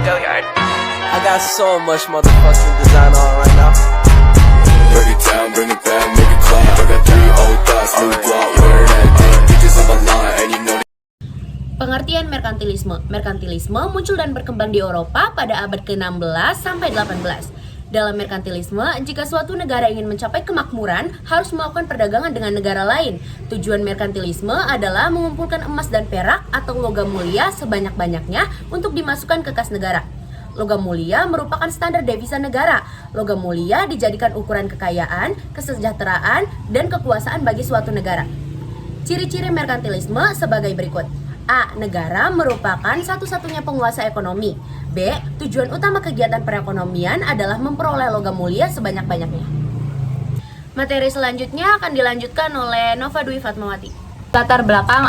I got so much motherfucking design on right now. Break it down, bring it back, make it clap. I got 3 old thoughts, new block, wear that thing. Bitches on my line, and you know. Pengertian merkantilisme. Merkantilisme muncul dan berkembang di Eropa pada abad ke-16 sampai 18. Dalam merkantilisme, jika suatu negara ingin mencapai kemakmuran, harus melakukan perdagangan dengan negara lain. Tujuan merkantilisme adalah mengumpulkan emas dan perak atau logam mulia sebanyak-banyaknya untuk dimasukkan ke kas negara. Logam mulia merupakan standar devisa negara. Logam mulia dijadikan ukuran kekayaan, kesejahteraan, dan kekuasaan bagi suatu negara. Ciri-ciri merkantilisme sebagai berikut. A. Negara merupakan satu-satunya penguasa ekonomi. B. Tujuan utama kegiatan perekonomian adalah memperoleh logam mulia sebanyak-banyaknya. Materi selanjutnya akan dilanjutkan oleh Nova Dwi Fatmawati. Latar belakang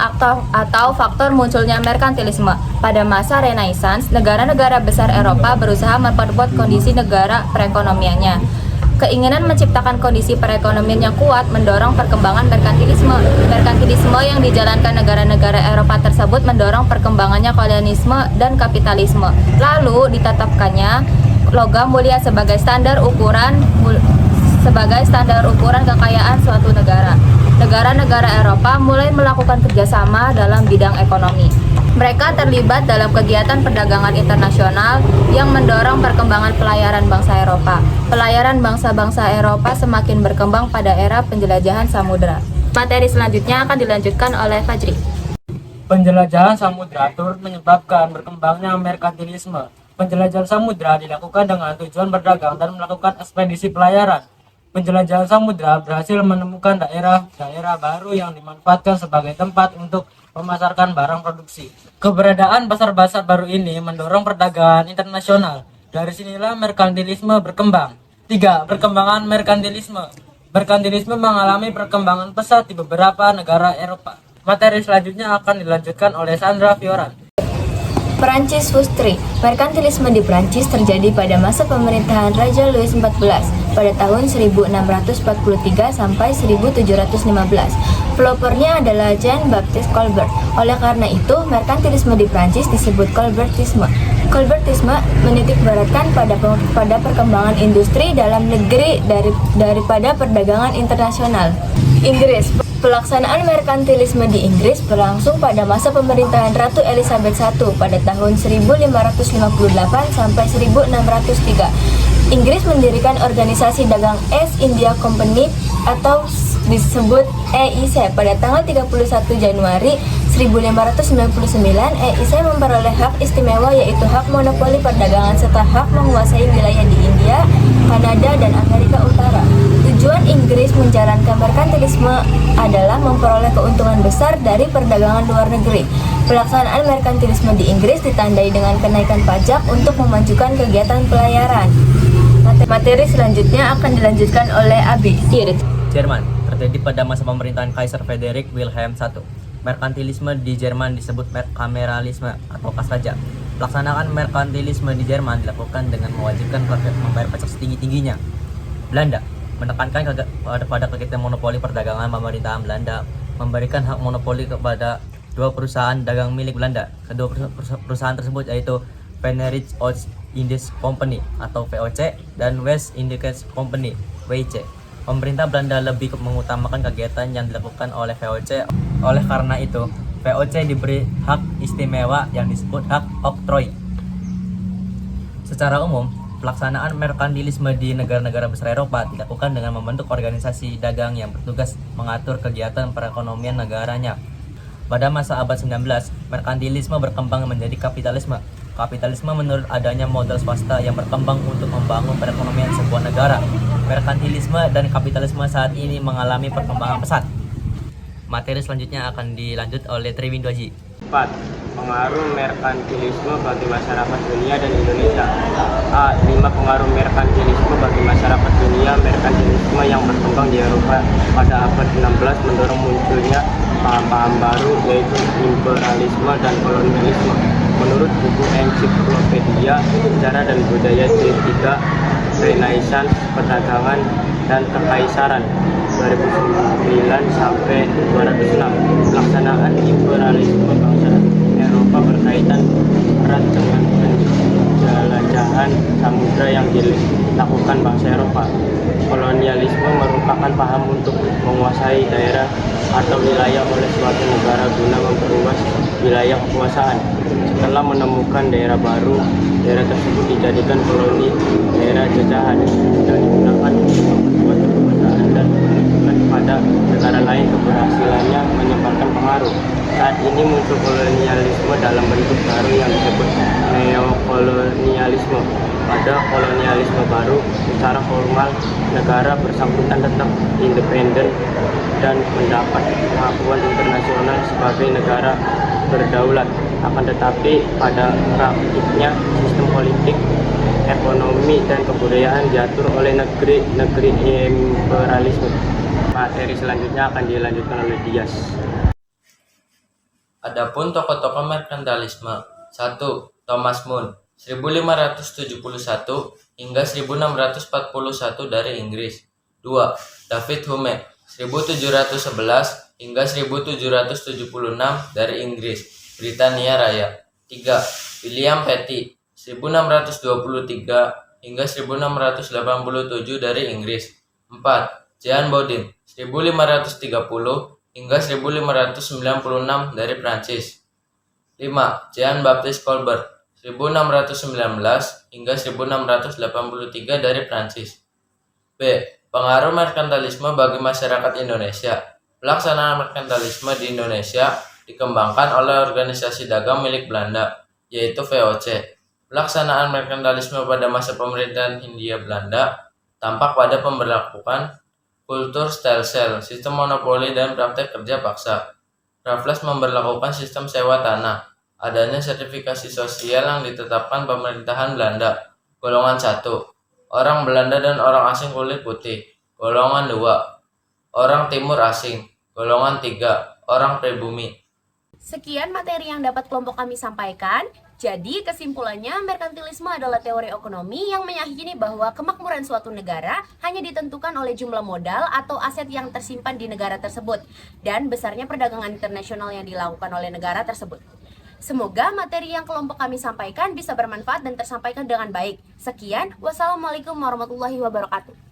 atau faktor munculnya merkantilisme. Pada masa Renaissance, negara-negara besar Eropa berusaha memperkuat kondisi negara perekonomiannya. Keinginan menciptakan kondisi perekonomian yang kuat mendorong perkembangan merkantilisme. Merkantilisme yang dijalankan negara-negara Eropa tersebut mendorong perkembangannya kolonialisme dan kapitalisme. Lalu ditetapkannya logam mulia sebagai standar ukuran kekayaan suatu negara. Negara-negara Eropa mulai melakukan kerjasama dalam bidang ekonomi. Mereka terlibat dalam kegiatan perdagangan internasional yang mendorong perkembangan pelayaran bangsa Eropa. Pelayaran bangsa-bangsa Eropa semakin berkembang pada era penjelajahan samudra. Materi selanjutnya akan dilanjutkan oleh Fajri. Penjelajahan samudra turut menyebabkan berkembangnya merkantilisme. Penjelajahan samudra dilakukan dengan tujuan berdagang dan melakukan ekspedisi pelayaran. Penjelajahan samudra berhasil menemukan daerah-daerah baru yang dimanfaatkan sebagai tempat untuk memasarkan barang produksi. Keberadaan pasar-pasar baru ini mendorong perdagangan internasional. Dari sinilah merkantilisme berkembang. 3. Perkembangan merkantilisme. Merkantilisme mengalami perkembangan pesat di beberapa negara Eropa. Materi selanjutnya akan dilanjutkan oleh Sandra Fioran. Perancis Fustri. Merkantilisme di Prancis terjadi pada masa pemerintahan Raja Louis XIV pada tahun 1643 sampai 1715. Pelopornya adalah Jean-Baptiste Colbert. Oleh karena itu, merkantilisme di Prancis disebut Colbertisme. Colbertisme menitikberatkan pada perkembangan industri dalam negeri daripada perdagangan internasional. Inggris. Pelaksanaan merkantilisme di Inggris berlangsung pada masa pemerintahan Ratu Elizabeth I pada tahun 1558 sampai 1603. Inggris mendirikan organisasi dagang East India Company atau disebut EIC pada tanggal 31 Januari 1599. EIC memperoleh hak istimewa yaitu hak monopoli perdagangan serta hak menguasai wilayah di India, Kanada, dan Amerika Utara. Tujuan Inggris menjalankan merkantilisme adalah memperoleh keuntungan besar dari perdagangan luar negeri. Pelaksanaan merkantilisme di Inggris ditandai dengan kenaikan pajak untuk memajukan kegiatan pelayaran. Materi selanjutnya akan dilanjutkan oleh Abi. Jerman terjadi pada masa pemerintahan Kaiser Friedrich Wilhelm I. Merkantilisme di Jerman disebut merkameralisme atau kas raja. Pelaksanaan merkantilisme di Jerman dilakukan dengan mewajibkan rakyat membayar pajak setinggi-tingginya. Belanda menekankan pada kegiatan monopoli perdagangan. Pemerintahan Belanda memberikan hak monopoli kepada 2 perusahaan dagang milik Belanda. Kedua perusahaan tersebut yaitu Venerich Oost-Indisch Company atau VOC dan West Indies Company WIC. Pemerintah Belanda lebih mengutamakan kegiatan yang dilakukan oleh VOC. Oleh karena itu, VOC diberi hak istimewa yang disebut hak oktroi. Secara umum, pelaksanaan merkantilisme di negara-negara besar Eropa dilakukan dengan membentuk organisasi dagang yang bertugas mengatur kegiatan perekonomian negaranya. Pada masa abad 19, merkantilisme berkembang menjadi kapitalisme. Kapitalisme menurut adanya modal swasta yang berkembang untuk membangun perekonomian sebuah negara. Merkantilisme dan kapitalisme saat ini mengalami perkembangan pesat. Materi selanjutnya akan dilanjut oleh Triwin Dwaji. 4. Pengaruh merkantilisme bagi masyarakat dunia dan Indonesia. A. 5 pengaruh merkantilisme bagi masyarakat dunia. Merkantilisme yang berkembang di Eropa pada abad 16 mendorong munculnya paham-paham baru yaitu imperialisme dan kolonialisme. Menurut buku ensiklopedia Sejarah dan Budaya jilid 3 Renaissance, Perdagangan dan Kekaisaran 2009 sampai 206, pelaksanaan imperialisme bangsa Eropa berkaitan erat dengan dilakukan bangsa Eropa. Kolonialisme merupakan paham untuk menguasai daerah atau wilayah oleh suatu negara guna memperluas wilayah kekuasaan. Setelah menemukan daerah baru, daerah tersebut dijadikan koloni daerah jajahan dan digunakan untuk memperkuat kekuasaan dan menunjukkan kepada negara lain keberhasilannya menyebarkan pengaruh. Saat ini muncul kolonialisme dalam bentuk baru yang disebut neokolonialisme. Pada kolonialisme baru, secara formal negara bersangkutan tetap independen dan mendapat pengakuan internasional sebagai negara berdaulat. Akan tetapi pada praktiknya sistem politik, ekonomi, dan kebudayaan diatur oleh negeri-negeri imperialisme. Materi selanjutnya akan dilanjutkan oleh Dias. Adapun tokoh-tokoh merkantilisme. 1. Thomas More 1571 hingga 1641 dari Inggris. 2. David Hume 1711 hingga 1776 dari Inggris, Britania Raya. 3. William Petty 1623 hingga 1687 dari Inggris. 4. Jean Bodin 1530 hingga 1596 dari Prancis. 5. Jean Baptiste Colbert 1619 hingga 1683 dari Prancis. B. Pengaruh merkantilisme bagi masyarakat Indonesia. Pelaksanaan merkantilisme di Indonesia dikembangkan oleh organisasi dagang milik Belanda, yaitu VOC. Pelaksanaan merkantilisme pada masa pemerintahan Hindia Belanda tampak pada pemberlakuan kultur stelsel, sistem monopoli, dan praktek kerja paksa. Raffles memberlakukan sistem sewa tanah. Adanya sertifikasi sosial yang ditetapkan pemerintahan Belanda. Golongan 1. Orang Belanda dan orang asing kulit putih. Golongan 2. Orang timur asing. Golongan 3. Orang pribumi. Sekian materi yang dapat kelompok kami sampaikan. Jadi kesimpulannya, merkantilisme adalah teori ekonomi yang meyakini bahwa kemakmuran suatu negara hanya ditentukan oleh jumlah modal atau aset yang tersimpan di negara tersebut dan besarnya perdagangan internasional yang dilakukan oleh negara tersebut. Semoga materi yang kelompok kami sampaikan bisa bermanfaat dan tersampaikan dengan baik. Sekian, wassalamualaikum warahmatullahi wabarakatuh.